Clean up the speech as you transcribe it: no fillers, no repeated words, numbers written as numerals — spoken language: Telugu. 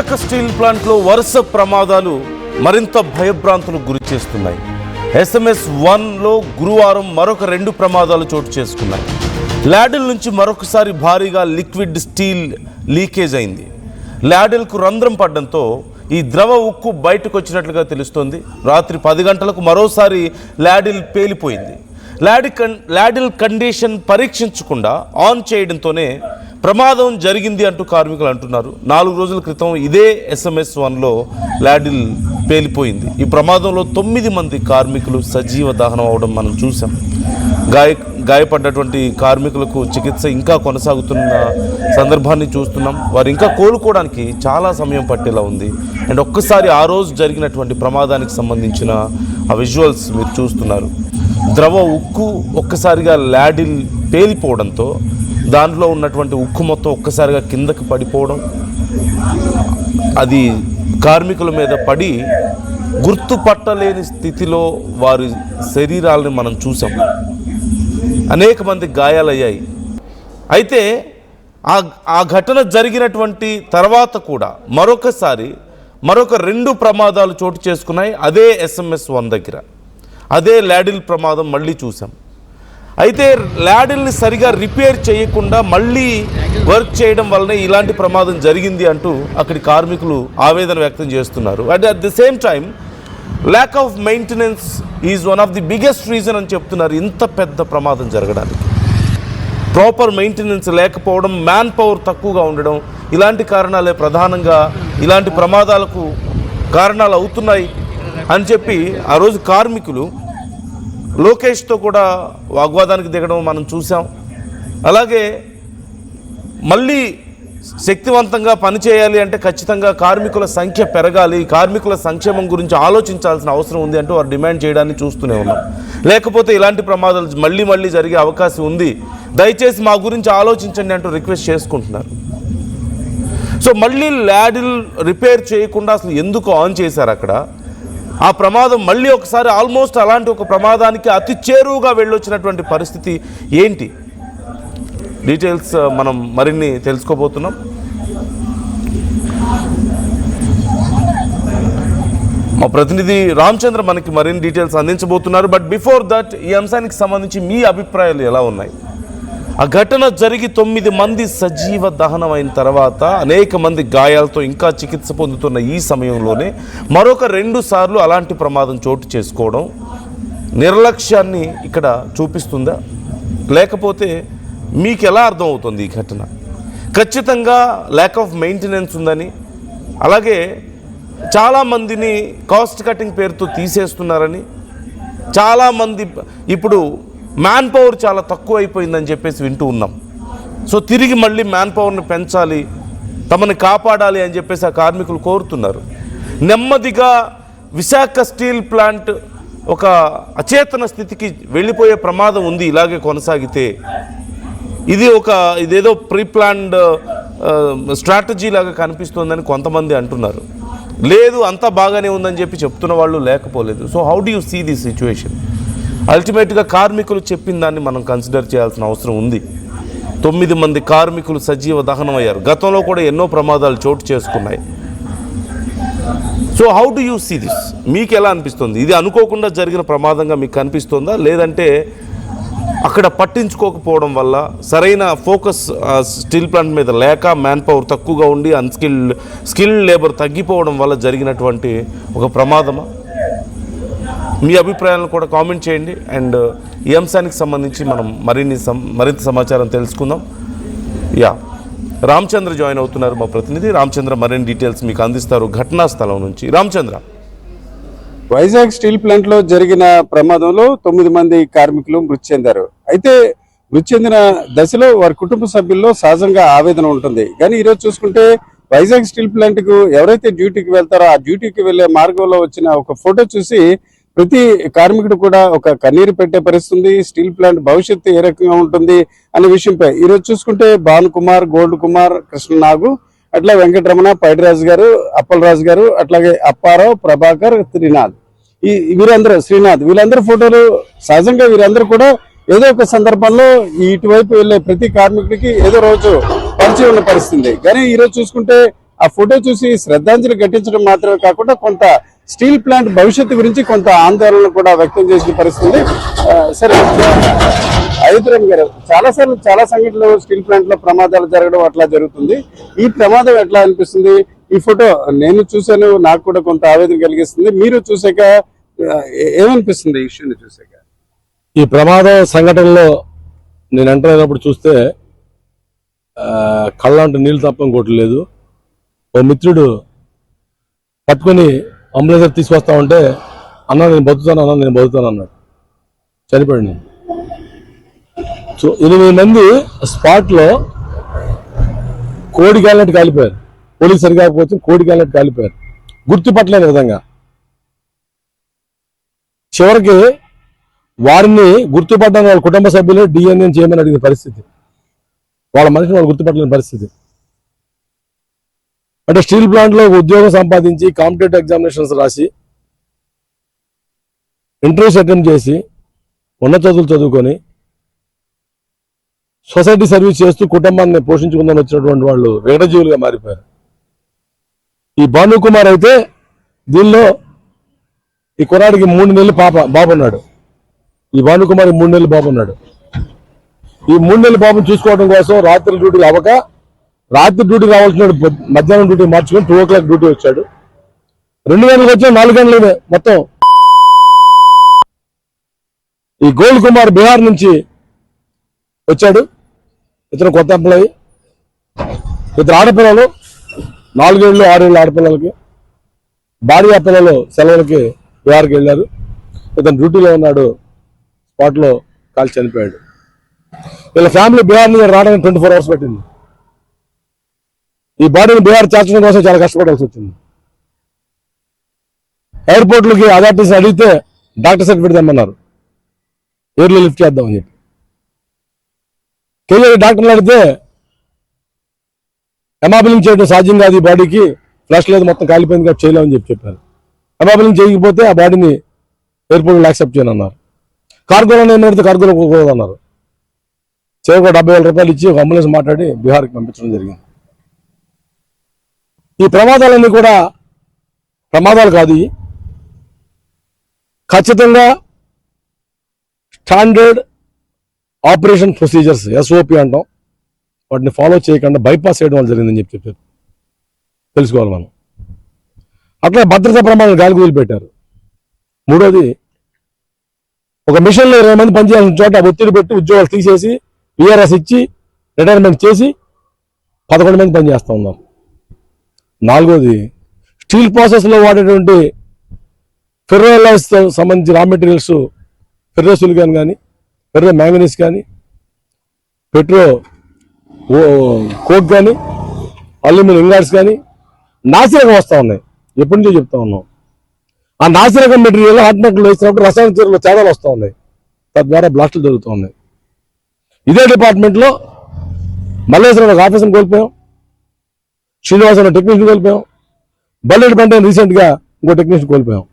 విశాఖ స్టీల్ ప్లాంట్లో వరుస ప్రమాదాలు మరింత భయభ్రాంతులకు గురి చేస్తున్నాయి. SMS-1లో గురువారం మరొక 2 ప్రమాదాలు చోటు చేసుకున్నాయి. ల్యాడిల్ నుంచి మరొకసారి భారీగా లిక్విడ్ స్టీల్ లీకేజ్ అయింది. ల్యాడిల్కు రంధ్రం పడడంతో ఈ ద్రవ ఉక్కు బయటకు వచ్చినట్లుగా తెలుస్తోంది. రాత్రి 10 గంటలకు మరోసారి ల్యాడిల్ పేలిపోయింది. ల్యాడిల్ కండిషన్ పరీక్షించకుండా ఆన్ చేయడంతోనే ప్రమాదం జరిగింది అంటూ కార్మికులు అంటున్నారు. 4 రోజుల క్రితం ఇదే SMS-1లో ల్యాడిల్ పేలిపోయింది. ఈ ప్రమాదంలో 9 మంది కార్మికులు సజీవ దహనం అవడం మనం చూసాం. గాయపడ్డటువంటి కార్మికులకు చికిత్స ఇంకా కొనసాగుతున్న సందర్భాన్ని చూస్తున్నాం. వారు ఇంకా కోలుకోవడానికి చాలా సమయం పట్టేలా ఉంది. అండ్ ఒక్కసారి ఆ రోజు జరిగినటువంటి ప్రమాదానికి సంబంధించిన ఆ విజువల్స్ మీరు చూస్తున్నారు. ద్రవ ఉక్కు ఒక్కసారిగా ల్యాడిల్ పేలిపోవడంతో దాంట్లో ఉన్నటువంటి ఉక్కు మొత్తం ఒక్కసారిగా కిందకి పడిపోవడం, అది కార్మికుల మీద పడి గుర్తుపట్టలేని స్థితిలో వారి శరీరాలను మనం చూసాం. అనేక మంది గాయాలయ్యాయి. అయితే ఆ ఘటన జరిగినటువంటి తర్వాత కూడా మరొక 2 ప్రమాదాలు చోటు చేసుకున్నాయి. అదే SMS-1 దగ్గర అదే ల్యాడిల్ ప్రమాదం మళ్ళీ చూసాం. అయితే ల్యాడిల్ని సరిగా రిపేర్ చేయకుండా మళ్ళీ వర్క్ చేయడం వల్లనే ఇలాంటి ప్రమాదం జరిగింది అంటూ అక్కడి కార్మికులు ఆవేదన వ్యక్తం చేస్తున్నారు. And at the same time lack of maintenance is one of the biggest reason అని చెప్తున్నారు ఇంత పెద్ద ప్రమాదం జరగడానికి. ప్రాపర్ మెయింటెనెన్స్ లేకపోవడం, మ్యాన్ పవర్ తక్కువగా ఉండడం, ఇలాంటి కారణాలే ప్రధానంగా ఇలాంటి ప్రమాదాలకు కారణాలు అవుతున్నాయి అని చెప్పి ఆ రోజు కార్మికులు లోకేష్తో కూడా వాగ్వాదానికి దిగడం మనం చూసాం. అలాగే మళ్ళీ శక్తివంతంగా పనిచేయాలి అంటే ఖచ్చితంగా కార్మికుల సంఖ్య పెరగాలి, కార్మికుల సంక్షేమం గురించి ఆలోచించాల్సిన అవసరం ఉంది అంటూ వారు డిమాండ్ చేయడాన్ని చూస్తూనే ఉన్నాం. లేకపోతే ఇలాంటి ప్రమాదాలు మళ్ళీ జరిగే అవకాశం ఉంది, దయచేసి మా గురించి ఆలోచించండి అంటూ రిక్వెస్ట్ చేసుకుంటున్నారు. సో మళ్ళీ ల్యాడిల్ రిపేర్ చేయకుండా అసలు ఎందుకు ఆన్ చేశారు అక్కడ? ఆ ప్రమాదం మళ్ళీ ఒకసారి ఆల్మోస్ట్ అలాంటి ఒక ప్రమాదానికి అతి చేరువుగా వెళ్ళొచ్చినటువంటి పరిస్థితి ఏంటి? డీటెయిల్స్ మనం మరిన్ని తెలుసుకోబోతున్నాం. మా ప్రతినిధి రామచంద్ర మనకి మరిన్ని డీటెయిల్స్ అందించబోతున్నారు. బట్ బిఫోర్ దట్ ఈ అంశానికి సంబంధించి మీ అభిప్రాయాలు ఎలా ఉన్నాయి? ఆ ఘటన జరిగి 9 మంది సజీవ దహనం అయిన తర్వాత అనేక మంది గాయాలతో ఇంకా చికిత్స పొందుతున్న ఈ సమయంలోనే మరొక 2 సార్లు అలాంటి ప్రమాదం చోటు చేసుకోవడం నిర్లక్ష్యాన్ని ఇక్కడ చూపిస్తుందా? లేకపోతే మీకు ఎలా అర్థమవుతుంది ఈ ఘటన? ఖచ్చితంగా ల్యాక్ ఆఫ్ మెయింటెనెన్స్ ఉందని, అలాగే చాలామందిని కాస్ట్ కటింగ్ పేరుతో తీసేస్తున్నారని, చాలామంది ఇప్పుడు మ్యాన్ పవర్ చాలా తక్కువ అయిపోయిందని చెప్పేసి వింటూ ఉన్నాం. సో తిరిగి మళ్ళీ మ్యాన్ పవర్ని పెంచాలి, తమని కాపాడాలి అని చెప్పేసి ఆ కార్మికులు కోరుతున్నారు. నెమ్మదిగా విశాఖ స్టీల్ ప్లాంట్ ఒక అచేతన స్థితికి వెళ్ళిపోయే ప్రమాదం ఉంది ఇలాగే కొనసాగితే. ఇదేదో ప్రీ ప్లాన్డ్ స్ట్రాటజీ లాగా కనిపిస్తుందని కొంతమంది అంటున్నారు. లేదు, అంతా బాగానే ఉందని చెప్పి చెప్తున్న వాళ్ళు లేకపోలేదు. So how do you see this situation? అల్టిమేట్గా కార్మికులు చెప్పిన దాన్ని మనం కన్సిడర్ చేయాల్సిన అవసరం ఉంది. 9 మంది కార్మికులు సజీవ దహనం అయ్యారు. గతంలో కూడా ఎన్నో ప్రమాదాలు చోటు చేసుకున్నాయి. So how do you see this? మీకు ఎలా అనిపిస్తుంది? ఇది అనుకోకుండా జరిగిన ప్రమాదంగా మీకు కనిపిస్తుందా, లేదంటే అక్కడ పట్టించుకోకపోవడం వల్ల సరైన ఫోకస్ స్టీల్ ప్లాంట్ మీద లేక, మ్యాన్ పవర్ తక్కువగా ఉండి స్కిల్డ్ లేబర్ తగ్గిపోవడం వల్ల జరిగినటువంటి ఒక ప్రమాదమా? మీ అభిప్రాయాలను కూడా కామెంట్ చేయండి. అండ్ ఈ అంశానికి సంబంధించి మనం మరింత సమాచారం తెలుసుకుందాం. రామచంద్ర జాయిన్ అవుతున్నారు, మా ప్రతినిధి రామచంద్ర మరిన్ని డీటెయిల్స్ మీకు అందిస్తారు ఘటనా స్థలం నుంచి. రామచంద్ర, వైజాగ్ స్టీల్ ప్లాంట్ లో జరిగిన ప్రమాదంలో 9 మంది కార్మికులు మృతి చెందారు. అయితే మృతి చెందిన దశలో వారి కుటుంబ సభ్యుల్లో సహజంగా ఆవేదన ఉంటుంది. కానీ ఈరోజు చూసుకుంటే వైజాగ్ స్టీల్ ప్లాంట్ కు ఎవరైతే డ్యూటీకి వెళ్తారో ఆ డ్యూటీకి వెళ్లే మార్గంలో వచ్చిన ఒక ఫోటో చూసి ప్రతి కార్మికుడు కూడా ఒక కన్నీరు పెట్టే పరిస్థితి. స్టీల్ ప్లాంట్ భవిష్యత్తు ఏ రకంగా ఉంటుంది అనే విషయంపై ఈరోజు చూసుకుంటే భాను కుమార్, గోల్డ్ కుమార్, కృష్ణనాగు, అట్లా వెంకటరమణ, పైడిరాజు గారు, అప్పలరాజు గారు, అట్లాగే అప్పారావు, ప్రభాకర్, శ్రీనాథ్, వీళ్ళందరూ ఫోటోలు సహజంగా వీరందరూ కూడా ఏదో ఒక సందర్భంలో ఇటువైపు వెళ్లే ప్రతి కార్మికుడికి ఏదో రోజు పరిచయం ఉన్న పరిస్థితి. కానీ ఈరోజు చూసుకుంటే ఆ ఫోటో చూసి శ్రద్ధాంజలి ఘటించడం మాత్రమే కాకుండా కొంత స్టీల్ ప్లాంట్ భవిష్యత్తు గురించి కొంత ఆందోళన కూడా వ్యక్తం చేసిన పరిస్థితి. సరే అయోధ్యరామ్ గారు, చాలాసార్లు చాలా సంఘటనలు స్టీల్ ప్లాంట్ లో ప్రమాదాలు జరగడం అట్లా జరుగుతుంది. ఈ ప్రమాదం ఎట్లా అనిపిస్తుంది? ఈ ఫోటో నేను చూశాను, నాకు కూడా కొంత ఆవేదన కలిగిస్తుంది. మీరు చూసాక ఏమనిపిస్తుంది ఈ ఇష్యూని చూసాక? ఈ ప్రమాదం సంఘటనలో నేను ఎంటర్ అయినప్పుడు చూస్తే కళ్ళంటూ నీళ్ళు తప్ప ఇంకోటి లేదు. ఓ మిత్రుడు పట్టుకొని అంబులెన్స్ తీసుకొస్తా ఉంటే అన్న నేను బతుకుతాను అన్నాడు. చనిపోయాడు. నేను సో 8 మంది స్పాట్లో కోడి కాలినట్టు కాలిపోయారు. పోలీసు సరికాకపోతే కోడి కాలినట్టు కాలిపోయారు, గుర్తుపట్టలేని విధంగా. చివరికి వారిని గుర్తుపట్టడానికి వాళ్ళ కుటుంబ సభ్యులే DNA చేయమని అడిగిన పరిస్థితి. వాళ్ళ మనిషిని వాళ్ళు గుర్తుపట్టలేని పరిస్థితి. అంటే స్టీల్ ప్లాంట్ లో ఉద్యోగం సంపాదించి కాంపిటేటివ్ ఎగ్జామినేషన్స్ రాసి ఇంటర్వ్యూస్ అటెండ్ చేసి ఉన్నత చదువులు చదువుకొని సొసైటీ సర్వీస్ చేస్తూ కుటుంబాన్ని పోషించుకుందని వచ్చినటువంటి వాళ్ళు వికటజీవులుగా మారిపోయారు. ఈ భానుకుమార్ అయితే దీనిలో ఈ కుర్రాడికి 3 నెలలు బాబు ఉన్నాడు. ఈ భానుకుమార్ 3 నెలలు బాబు ఉన్నాడు. ఈ 3 నెలల బాబుని చూసుకోవడం కోసం రాత్రి డ్యూటీలు అవ్వక, రాత్రి డ్యూటీ రావాల్సిన మధ్యాహ్నం డ్యూటీ మార్చుకొని 2 o'clock డ్యూటీ వచ్చాడు. 2 గంటలకు వచ్చిన 4 గంటలే మొత్తం. ఈ గోల్డ్ కుమార్ బీహార్ నుంచి వచ్చాడు. ఇతను కొత్త ఎంప్లాయీ. ఇతను ఆడపిల్లలు 4 ఏళ్ళు 6 ఏళ్ళు ఆడపిల్లలకి, భార్య పిల్లలు సెలవులకి బీహార్కి వెళ్ళారు. ఇతను డ్యూటీలో ఉన్నాడు. స్పాట్లో కాల్చి చనిపోయాడు. వీళ్ళ ఫ్యామిలీ బీహార్ నుంచి రావడానికి 24 hours పట్టింది. ఈ బాడీని బీహార్ చేర్చడం కోసం చాలా కష్టపడాల్సి వచ్చింది. ఎయిర్పోర్ట్లకి అథారిటీస్ అడిగితే డాక్టర్ సర్టిఫికేట్ తెమ్మన్నారు, ఎయిర్లో లిఫ్ట్ చేద్దామని చెప్పి. కేజీ డాక్టర్లు అడిగితే హెమాబిలింగ్ చేయడం సాధ్యం కాదు, ఈ బాడీకి ఫ్లాష్ లేదు, మొత్తం కాలిపోయింది కాబట్టి చేయలేమని చెప్పారు. హెమాబిలింగ్ చేయకపోతే ఆ బాడీని ఎయిర్పోర్ట్లో యాక్సెప్ట్ చేయను అన్నారు. కార్గోలో నేను పెడితే కార్గోలో అన్నారు. చివరికి 70,000 రూపాయలు ఇచ్చి ఒక అంబులెన్స్ మాట్లాడి బీహార్కి పంపించడం జరిగింది. ఈ ప్రమాదాలన్నీ కూడా ప్రమాదాలు కాదు, ఖచ్చితంగా స్టాండర్డ్ ఆపరేషన్ ప్రొసీజర్స్ SOP అంటాం, వాటిని ఫాలో చేయకుండా బైపాస్ చేయడం వల్ల జరిగిందని చెప్పారు. తెలుసుకోవాలి మనం. అట్లా భద్రతా ప్రమాణాలు గాలికి వదిలిపెట్టారు. మూడోది, ఒక మిషన్లో 20 మంది పనిచేయాల్సిన చోట ఒత్తిడి పెట్టి ఉద్యోగాలు తీసేసి VRS ఇచ్చి రిటైర్మెంట్ చేసి 11 మంది పనిచేస్తూ ఉన్నారు. నాలుగోది, స్టీల్ ప్రాసెస్లో వాడేటువంటి ఫెర్రోలైజ్తో సంబంధించి రా మెటీరియల్స్, ఫెర్రోసిలికాన్ కానీ, ఫెర్రో మ్యాంగనీస్ కానీ, పెట్రో కోక్ కానీ, అల్యూమినియం ఇంగాట్స్ కానీ నాసిరకం వస్తూ ఉన్నాయి. ఎప్పటి నుంచో చెప్తా ఉన్నాం. ఆ నాసిరకం మెటీరియల్ హాట్ మెటల్ వేసినప్పుడు రసాయన చర్యలో తేడాలు వస్తూ ఉన్నాయి. తద్వారా బ్లాస్టులు జరుగుతూ ఉన్నాయి. ఇదే డిపార్ట్మెంట్లో మల్లేశ్వరం ఒక ఆఫీసర్ని కోల్పోయాం, శ్రీనివాసరావు టెక్నీషియన్ కోల్పోయాం, బల్లెడి పంట రీసెంట్గా ఇంకో టెక్నీషియన్ కోల్పోయాం.